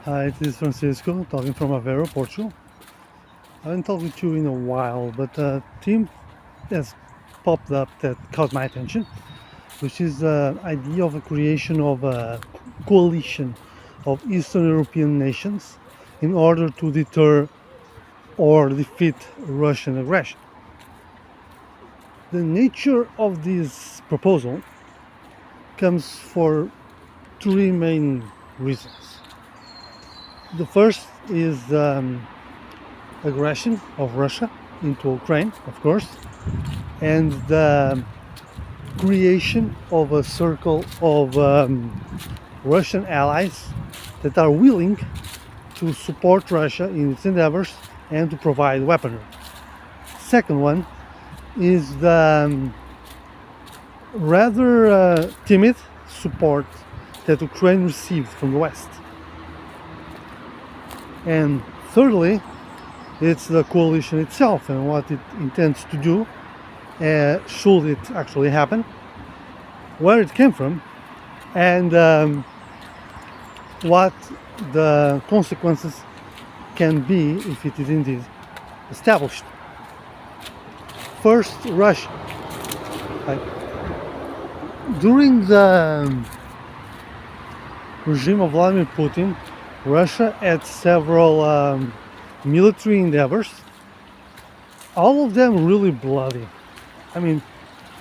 Hi, this is Francisco talking from Aveiro, Portugal. I haven't talked with you in a while, but a theme has popped up that caught my attention, which is the idea of a creation of a coalition of Eastern European nations in order to deter or defeat Russian aggression. The nature of this proposal comes for three main reasons. The first is aggression of Russia into Ukraine, of course, and the creation of a circle of Russian allies that are willing to support Russia in its endeavors and to provide weaponry. Second one is the rather timid support that Ukraine received from the West. And thirdly, it's the coalition itself and what it intends to do, should it actually happen, where it came from, and what the consequences can be if it is indeed established. First, Russia. During the regime of Vladimir Putin, Russia had several military endeavors, all of them really bloody. I mean,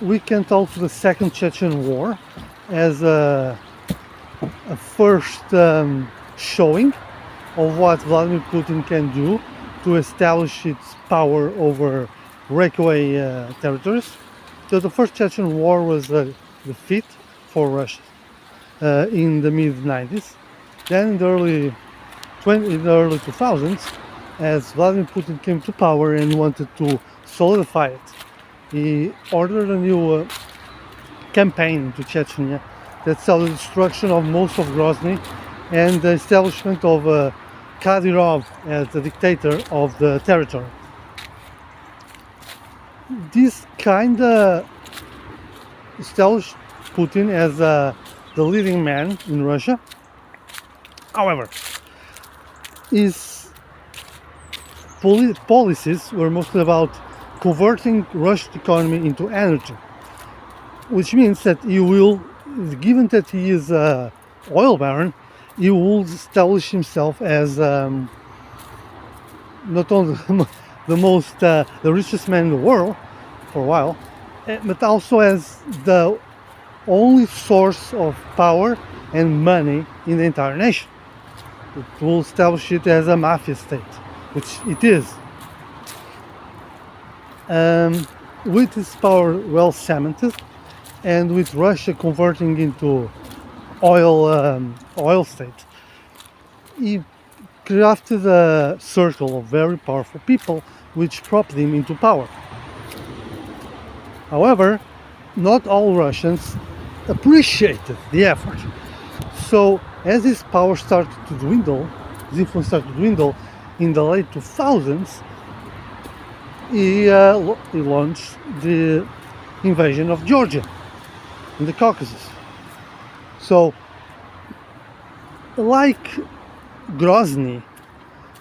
we can talk to the Second Chechen War as a first showing of what Vladimir Putin can do to establish its power over breakaway territories. So the first Chechen War was a defeat for Russia in the mid-90s. Then in the early 2000s, as Vladimir Putin came to power and wanted to solidify it, he ordered a new campaign to Chechnya that saw the destruction of most of Grozny and the establishment of Kadyrov as the dictator of the territory. This kind of established Putin as the leading man in Russia. However, his policies were mostly about converting Russia's economy into energy, which means that he will, given that he is an oil baron, he will establish himself as not only the richest man in the world for a while, but also as the only source of power and money in the entire nation. It will establish it as a mafia state, which it is. With its power well cemented, and with Russia converting into oil state, he crafted a circle of very powerful people which propped him into power. However, not all Russians appreciated the effort. So as his power started to dwindle, his influence started to dwindle in the late 2000s, he launched the invasion of Georgia in the Caucasus. So, like Grozny,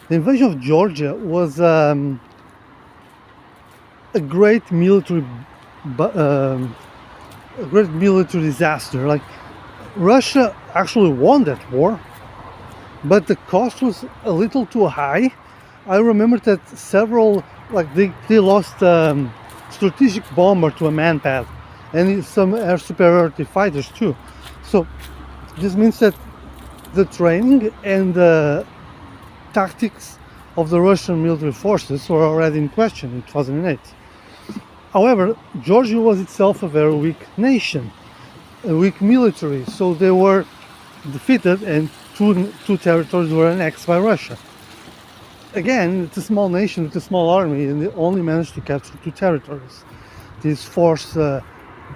the invasion of Georgia was a great military disaster. Like, Russia actually won that war, but the cost was a little too high. I remember that several, they lost strategic bomber to a manpad and some air superiority fighters too. So this means that the training and the tactics of the Russian military forces were already in question in 2008. However, Georgia was itself a very weak nation, a weak military, so they were defeated and two territories were annexed by Russia. Again, it's a small nation with a small army, and they only managed to capture two territories. This forced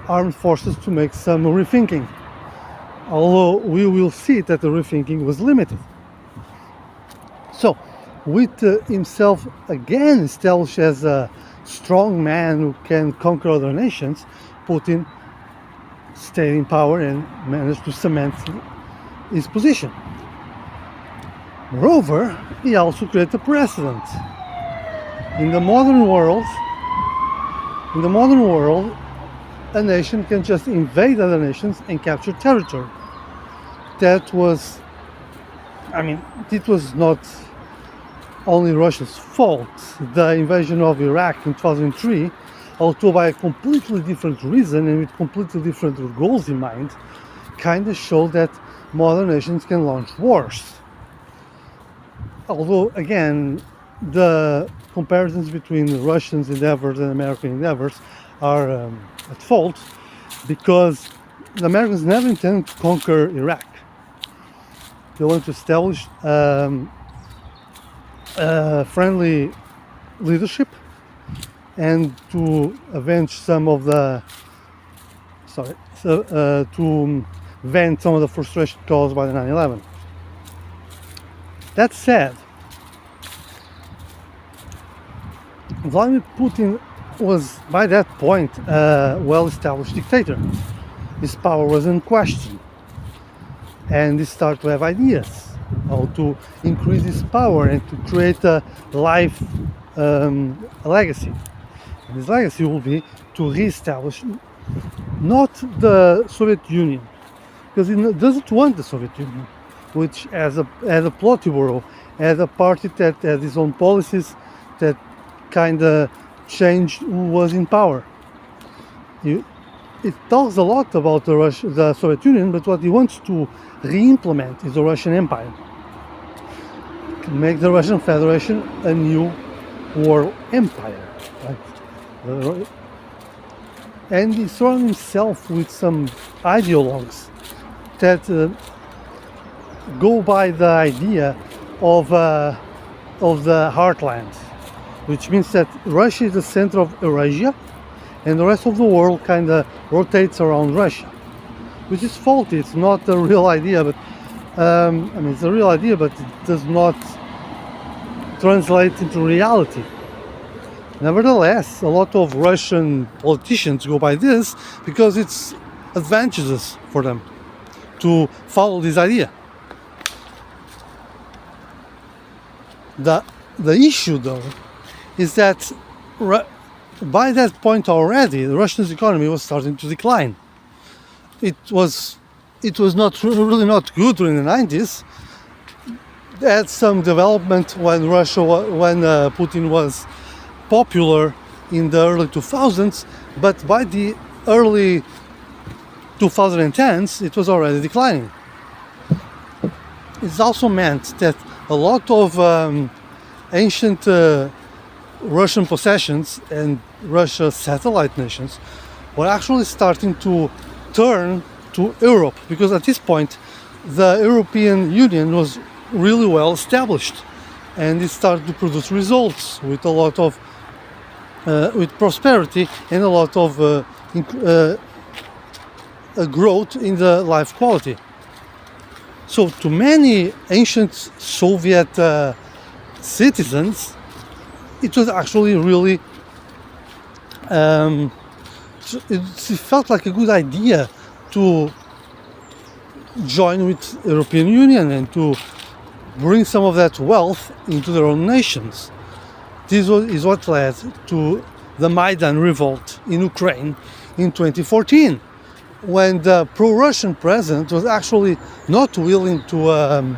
armed forces to make some rethinking, although we will see that the rethinking was limited. So, with himself again established as a strong man who can conquer other nations, Putin stayed in power and managed to cement his position. Moreover, he also created a precedent. In the modern world, a nation can just invade other nations and capture territory. That was, it was not only Russia's fault. The invasion of Iraq in 2003, although by a completely different reason and with completely different goals in mind, kind of showed that modern nations can launch wars. Although, again, the comparisons between the Russians' endeavors and American endeavors are at fault, because the Americans never intended to conquer Iraq. They wanted to establish friendly leadership and to avenge some of the to vent some of the frustration caused by the 9/11. That said, Vladimir Putin was by that point a well-established dictator. His power was unquestioned, and he started to have ideas how to increase his power and to create a legacy. And his legacy will be to re-establish not the Soviet Union, because he doesn't want the Soviet Union, which as a Politburo, as a party that has its own policies that kind of changed who was in power. It talks a lot about the Soviet Union, but what he wants to re-implement is the Russian Empire. Make the Russian Federation a new world empire. And he surrounded himself with some ideologues that go by the idea of the heartland, which means that Russia is the center of Eurasia and the rest of the world kind of rotates around Russia, which is faulty. It's not a real idea, but it's a real idea, but it does not translate into reality. Nevertheless, a lot of Russian politicians go by this because it's advantageous for them to follow this idea. The issue, though, is that by that point already, the Russian economy was starting to decline. It was not really not good during the 90s. They had some development when Putin was popular in the early 2000s, but by the early 2010s, it was already declining. It's also meant that a lot of ancient Russian possessions and Russia's satellite nations were actually starting to turn to Europe, because at this point the European Union was really well established and it started to produce results with a lot of with prosperity and a lot of growth in the life quality. So to many ancient Soviet citizens, it was actually really it felt like a good idea to join with European Union and to bring some of that wealth into their own nations. This is what led to the Maidan revolt in Ukraine in 2014, when the pro-Russian president was actually not willing to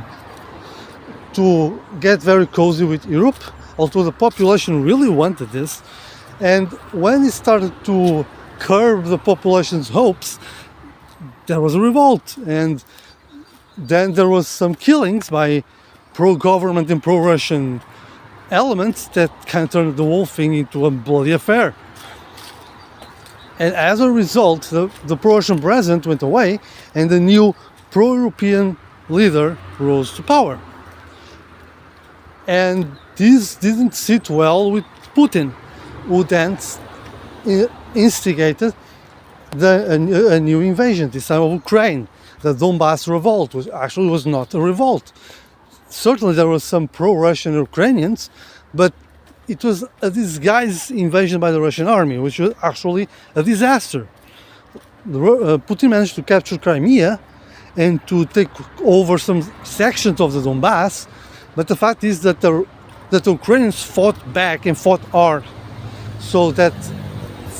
get very cozy with Europe, although the population really wanted this. And when he started to curb the population's hopes, there was a revolt, and then there was some killings by pro-government and pro-Russian elements that kind of turned the whole thing into a bloody affair. And as a result, the pro-Russian president went away and the new pro-European leader rose to power. And this didn't sit well with Putin, who then instigated a new invasion, this time of Ukraine. The Donbass revolt, which actually was not a revolt. Certainly there were some pro-Russian Ukrainians, but it was a disguised invasion by the Russian army, which was actually a disaster. Putin managed to capture Crimea and to take over some sections of the Donbass, But the fact is that the Ukrainians fought back and fought hard, so that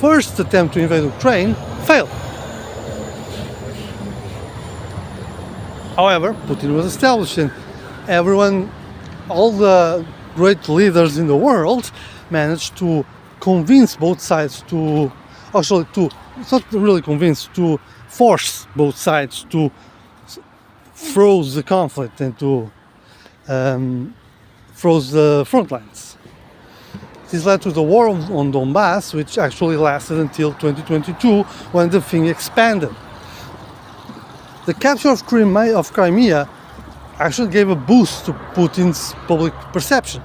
first attempt to invade Ukraine failed. However, Putin was established, and all the great leaders in the world managed to convince both sides it's not really convince, to force both sides to froze the conflict and to froze the front lines. This led to the war on Donbass, which actually lasted until 2022, when the thing expanded. The capture of Crimea actually gave a boost to Putin's public perception.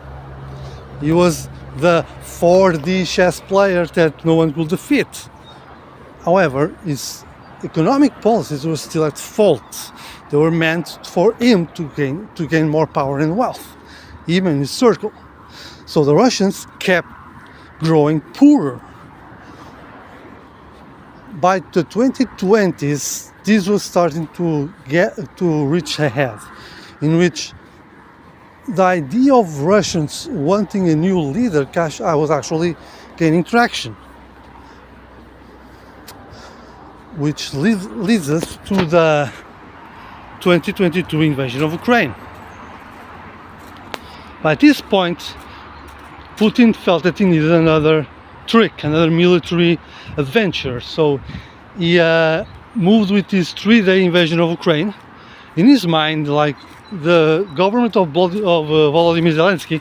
He was the 4D chess player that no one could defeat. However, his economic policies were still at fault. They were meant for him to gain more power and wealth, even in his circle. So the Russians kept growing poorer. By the 2020s, this was starting to reach a head, in which the idea of Russians wanting a new leader was actually gaining traction, which leads us to the 2022 invasion of Ukraine. By this point, Putin felt that he needed another trick, another military adventure. So he moved with this 3-day invasion of Ukraine. In his mind, like, the government of Volodymyr Zelensky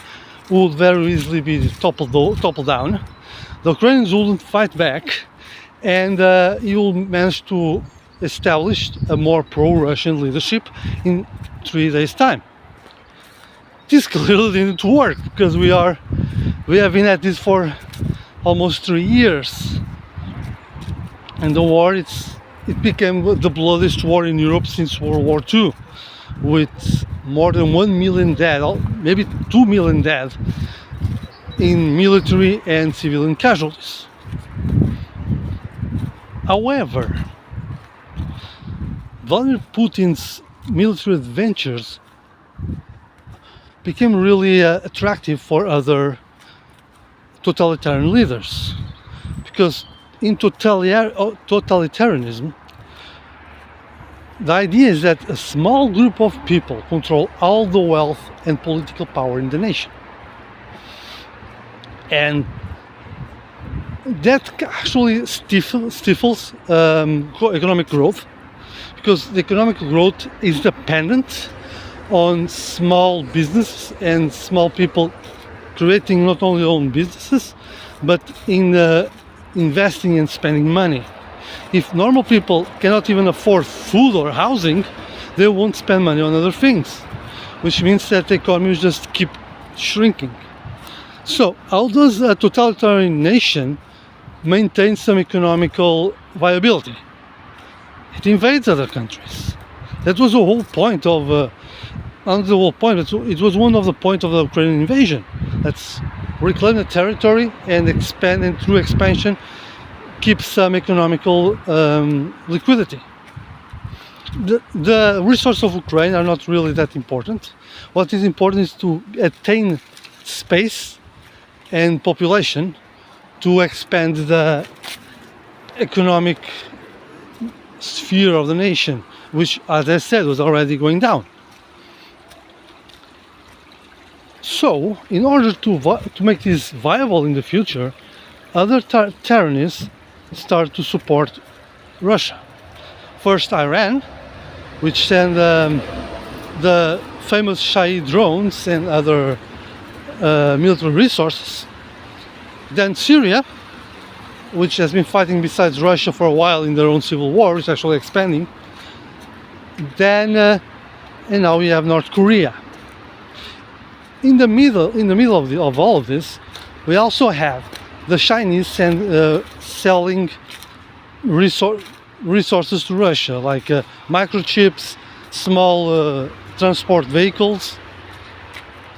would very easily be toppled down. The Ukrainians wouldn't fight back, and he will manage to establish a more pro-Russian leadership in 3 days' time. This clearly didn't work, because we have been at this for almost 3 years, and the war it became the bloodiest war in Europe since World War II, with more than 1 million dead, maybe 2 million dead, in military and civilian casualties. However, Vladimir Putin's military adventures became really attractive for other totalitarian leaders, because in totalitarianism, the idea is that a small group of people control all the wealth and political power in the nation. And that actually stifles economic growth, because the economic growth is dependent on small businesses and small people creating not only their own businesses, but in investing and spending money. If normal people cannot even afford food or housing, they won't spend money on other things, which means that the economy will just keep shrinking. So how does a totalitarian nation maintain some economical viability? It invades other countries. That was the whole point of not the whole point, but it was one of the points of the Ukrainian invasion. Let's reclaim the territory and expand, and through expansion keep some economical liquidity. The resources of Ukraine are not really that important. What is important is to attain space and population to expand the economic sphere of the nation, which, as I said, was already going down. So, in order to make this viable in the future, other tyrannies start to support Russia. First, Iran, which sent the famous Shahid drones and other military resources. Then Syria, which has been fighting besides Russia for a while in their own civil war, is actually expanding. Then, and now we have North Korea. In the middle of all of this, we also have the Chinese selling resources to Russia, like microchips, small transport vehicles,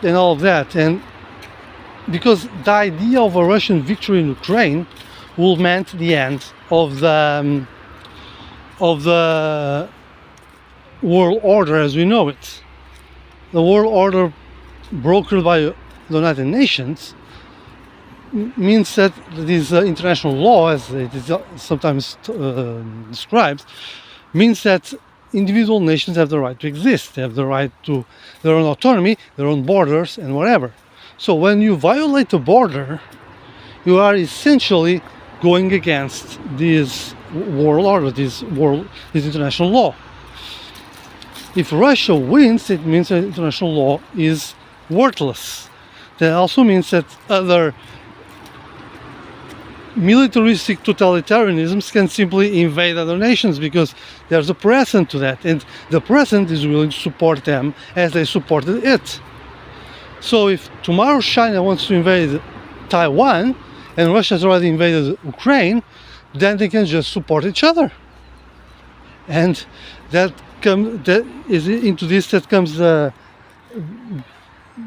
and all of that. And because the idea of a Russian victory in Ukraine will mean the end of the world order as we know it. The world order brokered by the United Nations means that this international law, as it is sometimes described, means that individual nations have the right to exist. They have the right to their own autonomy, their own borders, and whatever. So when you violate the border, you are essentially going against this world order, this international law. If Russia wins, it means that international law is worthless. That also means that other militaristic totalitarianisms can simply invade other nations because there's a precedent to that, and the president is willing to support them as they supported it. So if tomorrow China wants to invade Taiwan and Russia has already invaded Ukraine, then they can just support each other. And that comes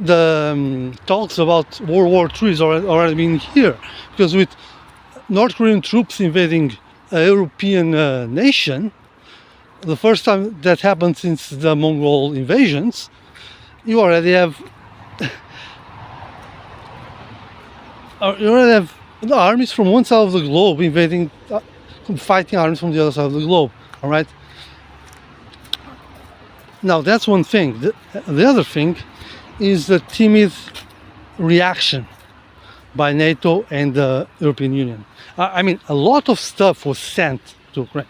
the talks about World War III is already been here, because with North Korean troops invading a European nation, the first time that happened since the Mongol invasions, you already have the armies from one side of the globe invading, fighting armies from the other side of the globe. All right. Now that's one thing. The other thing is the timid reaction by NATO and the European Union. I mean, a lot of stuff was sent to Ukraine,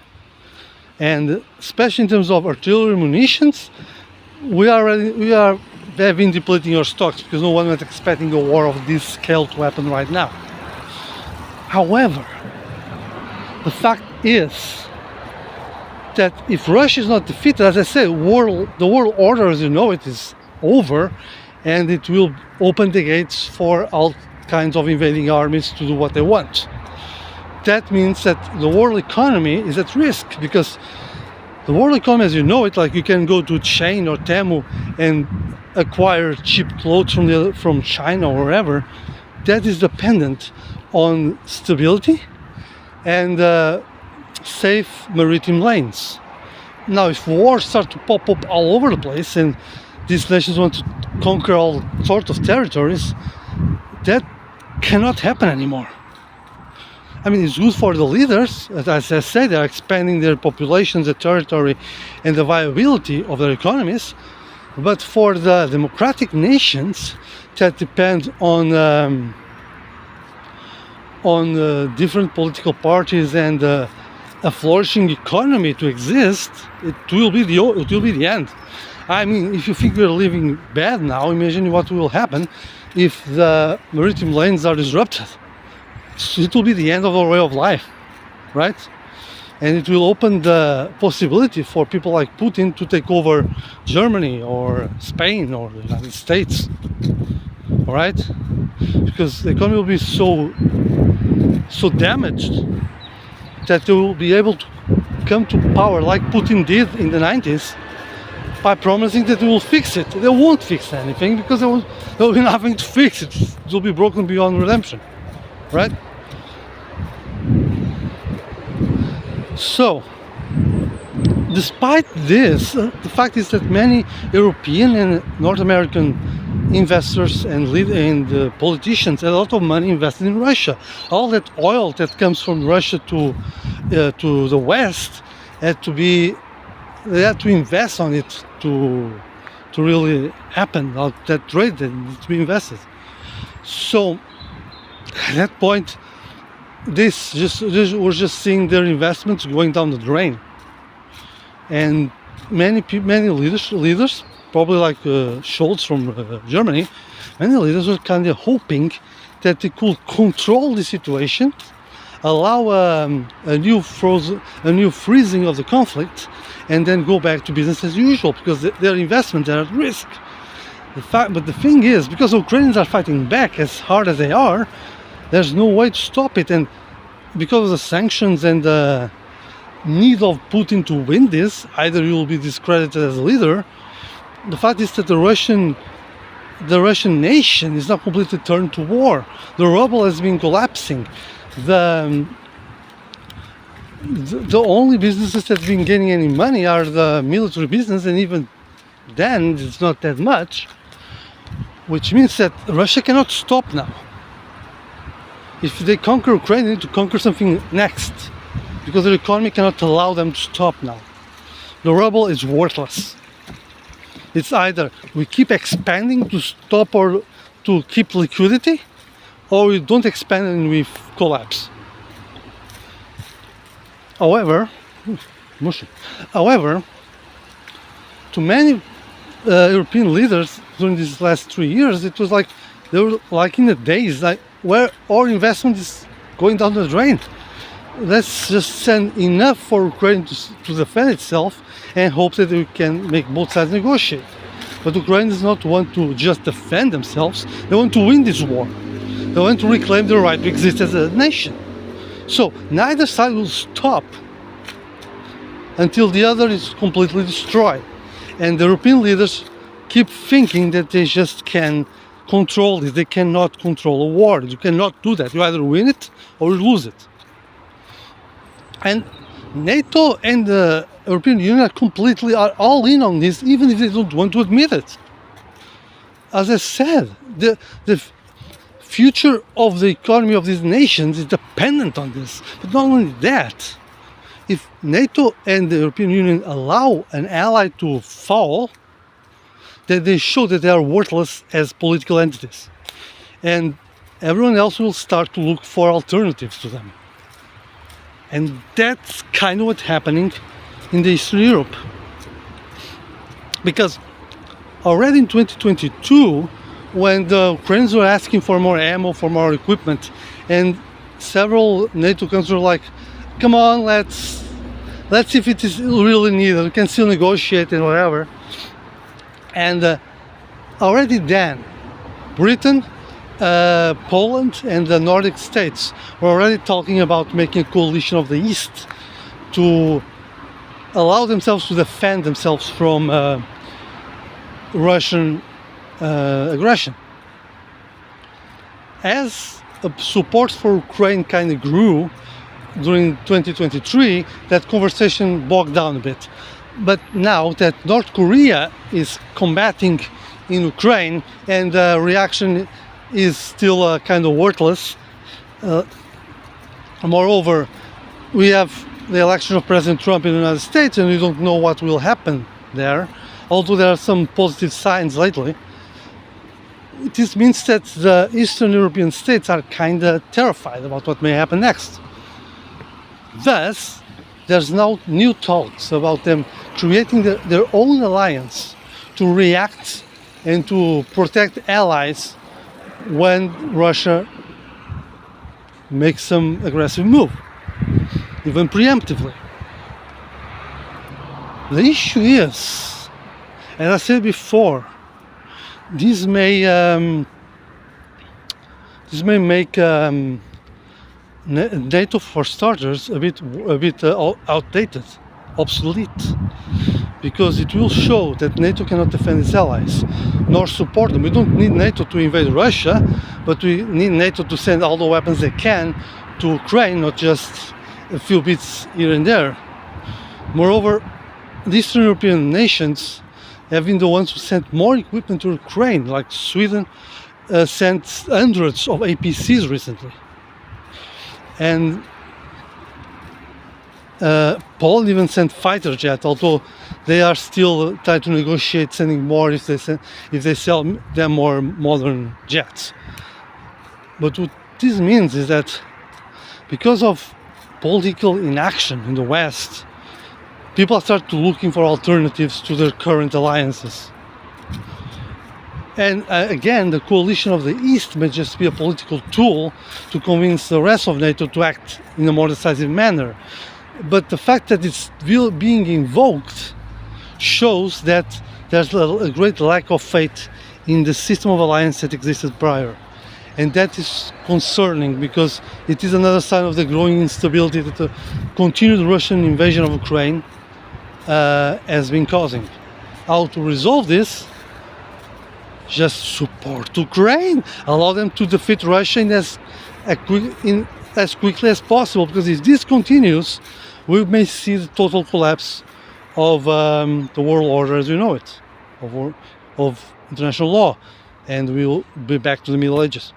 and especially in terms of artillery munitions, we have been depleting our stocks because no one was expecting a war of this scale to happen right now. However, the fact is that if Russia is not defeated, as I said, the world order as you know it is over, and it will open the gates for all kinds of invading armies to do what they want. That means that the world economy is at risk, because the world economy as you know it, like you can go to Shein or Temu and acquire cheap clothes from China or wherever, that is dependent on stability and safe maritime lanes. Now, if wars start to pop up all over the place and these nations want to conquer all sorts of territories, that cannot happen anymore. I mean, it's good for the leaders, as I said, they're expanding their populations, their territory, and the viability of their economies. But for the democratic nations that depend on different political parties and a flourishing economy to exist, it will be the end. I mean, if you think we're living bad now, imagine what will happen if the maritime lanes are disrupted. It will be the end of our way of life, right? And it will open the possibility for people like Putin to take over Germany or Spain or the United States, all right? Because the economy will be so damaged that they will be able to come to power like Putin did in the 90s by promising that they will fix it. They won't fix anything because there will be nothing to fix. It will be broken beyond redemption, right? So, despite this, the fact is that many European and North American investors and politicians had a lot of money invested in Russia. All that oil that comes from Russia to the West they had to invest on it to really happen. That trade that needs to be invested. So, at that point, we're just seeing their investments going down the drain, and many leaders, probably like Scholz from Germany, many leaders were kind of hoping that they could control the situation, allow a new freezing of the conflict, and then go back to business as usual because their investments are at risk. But the thing is, because the Ukrainians are fighting back as hard as they are, there's no way to stop it, and because of the sanctions and the need of Putin to win this, either you will be discredited as a leader. The fact is that the Russian nation is not completely turned to war. The ruble has been collapsing. The only businesses that have been getting any money are the military business, and even then it's not that much. which means that Russia cannot stop now. If they conquer Ukraine, they need to conquer something next, because their economy cannot allow them to stop now. The ruble is worthless. It's either we keep expanding to stop or to keep liquidity, or we don't expand and we collapse. However, to many European leaders during these last 3 years, it was like they were like in the days like where our investment is going down the drain. Let's just send enough for Ukraine to defend itself and hope that we can make both sides negotiate. But Ukraine does not want to just defend themselves, they want to win this war. They want to reclaim their right to exist as a nation. So neither side will stop until the other is completely destroyed. And the European leaders keep thinking that they just can control this. They cannot control a war. You cannot do that. You either win it or you lose it. And NATO and the European Union are all in on this, even if they don't want to admit it. As I said, the future of the economy of these nations is dependent on this. But not only that, if NATO and the European Union allow an ally to fall, then they show that they are worthless as political entities. And everyone else will start to look for alternatives to them. And that's kind of what's happening in the Eastern Europe. Because already in 2022, when the Ukrainians were asking for more ammo, for more equipment, and several NATO countries were like, come on, let's see if it is really needed, we can still negotiate and whatever. And already then, Britain, Poland and the Nordic states were already talking about making a coalition of the East to allow themselves to defend themselves from Russian aggression. As support for Ukraine kind of grew during 2023, that conversation bogged down a bit. But now that North Korea is combating in Ukraine and the reaction is still kind of worthless. Moreover, we have the election of President Trump in the United States and we don't know what will happen there, although there are some positive signs lately. This means that the Eastern European states are kind of terrified about what may happen next. Thus, there's now new talks about them creating their own alliance to react and to protect allies when Russia makes some aggressive move, even preemptively. The issue is, as I said before, this may make NATO, for starters, a bit outdated, obsolete, because it will show that NATO cannot defend its allies, nor support them. We don't need NATO to invade Russia, but we need NATO to send all the weapons they can to Ukraine, not just a few bits here and there. Moreover, the Eastern European nations have been the ones who sent more equipment to Ukraine, like Sweden sent hundreds of APCs recently. And Poland even sent fighter jets, although they are still trying to negotiate sending more if they sell them more modern jets. But what this means is that because of political inaction in the West, people start to looking for alternatives to their current alliances. And again, the coalition of the East may just be a political tool to convince the rest of NATO to act in a more decisive manner. But the fact that it's being invoked shows that there's a great lack of faith in the system of alliance that existed prior. And that is concerning because it is another sign of the growing instability that the continued Russian invasion of Ukraine has been causing. How to resolve this? Just support Ukraine, allow them to defeat Russia as quickly as possible, because if this continues, we may see the total collapse of the world order as we know it, of international law. and we'll be back to the Middle Ages.